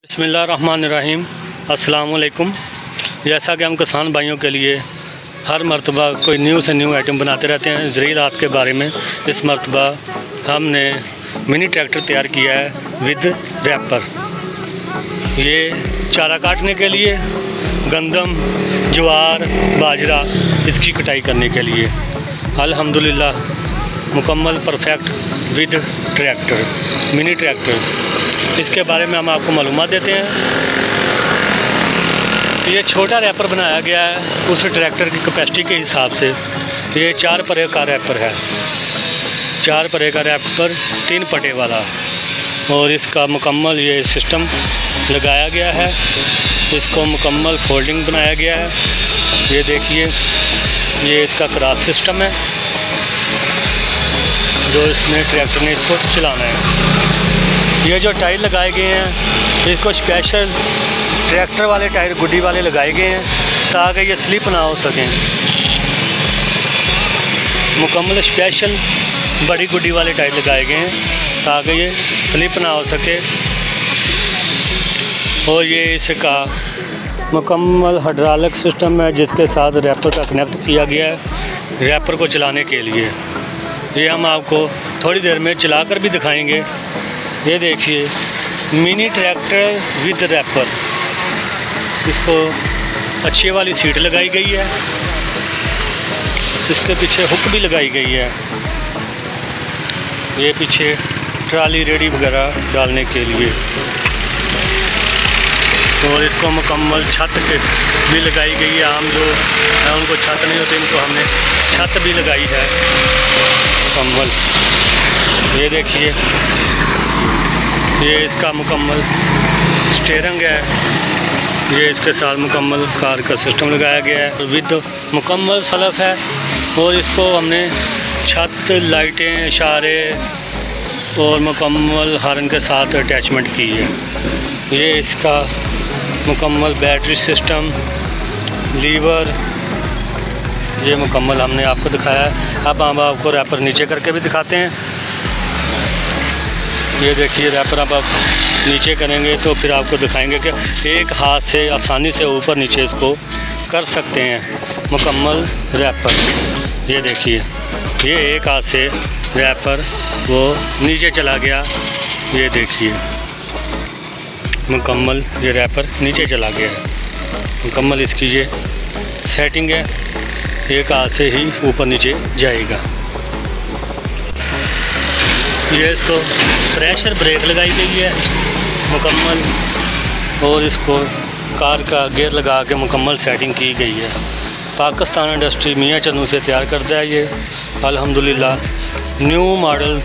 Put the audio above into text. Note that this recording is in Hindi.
बिस्मिल्लाहिर्रहमानिर्रहीम। अस्सलाम वालेकुम। जैसा कि हम किसान भाइयों के लिए हर मरतबा कोई न्यू से न्यू आइटम बनाते रहते हैं ज़राअत के बारे में, इस मरतबा हमने मिनी ट्रैक्टर तैयार किया है विद रैपर। ये चारा काटने के लिए, गंदम, ज्वार, बाजरा इसकी कटाई करने के लिए अल्हम्दुलिल्लाह मुकम्मल perfect with tractor, mini tractor. इसके बारे में हम आपको मालूमात देते हैं। ये छोटा रैपर बनाया गया है उस ट्रैक्टर की कैपेसिटी के हिसाब से। ये 4 परे का रैपर है, 4 परे का रैपर, 3 पटे वाला, और इसका मुकम्मल ये सिस्टम लगाया गया है। इसको मुकम्मल फोल्डिंग बनाया गया है। ये देखिए, ये इसका क्रॉस सिस्टम है जो इसमें ट्रैक्टर ने इसको चलाना है। ये जो टायर लगाए गए हैं इसको स्पेशल ट्रैक्टर वाले टायर गुड्डी वाले लगाए गए हैं ताकि ये स्लिप ना हो सकें। मुकम्मल स्पेशल बड़ी गुड्डी वाले टायर लगाए गए हैं ताकि ये स्लिप ना हो सके। और ये इसका मुकम्मल हाइड्रोलिक सिस्टम है जिसके साथ रैपर का कनेक्ट किया गया है रैपर को चलाने के लिए। ये हम आपको थोड़ी देर में चलाकर भी दिखाएंगे। ये देखिए, मिनी ट्रैक्टर विद रैपर। इसको अच्छी वाली सीट लगाई गई है, इसके पीछे हुक भी लगाई गई है। ये पीछे ट्राली रेडी वगैरह डालने के लिए, और इसको मुकम्मल छत के भी लगाई गई है। आम जो है उनको छत नहीं होती, इनको हमने छत भी लगाई है मुकम्मल। ये देखिए, ये इसका मुकम्मल स्टीयरिंग है। ये इसके साथ मुकम्मल कार का सिस्टम लगाया गया है विद मुकम्मल सलफ है। और इसको हमने छत, लाइटें, इशारे और मुकम्मल हॉर्न के साथ अटैचमेंट की है। ये इसका मुकम्मल बैटरी सिस्टम, लीवर, ये मुकम्मल हमने आपको दिखाया है। अब हम आपको रैपर नीचे करके भी दिखाते हैं। ये देखिए, रैपर अब आप नीचे करेंगे तो फिर आपको दिखाएंगे कि एक हाथ से आसानी से ऊपर नीचे इसको कर सकते हैं मुकम्मल रैपर। ये देखिए, ये एक हाथ से रैपर वो नीचे चला गया। ये देखिए, मुकम्मल ये रैपर नीचे चला गया है। मुकम्मल इसकी ये सेटिंग है, एक हाथ से ही ऊपर नीचे जाएगा। ये इसको प्रेशर ब्रेक लगाई गई है मुकम्मल, और इसको कार का गियर लगा के मुकम्मल सेटिंग की गई है। पाकिस्तान इंडस्ट्री मियाँ चन्नू से तैयार करता है ये अल्हम्दुलिल्लाह न्यू मॉडल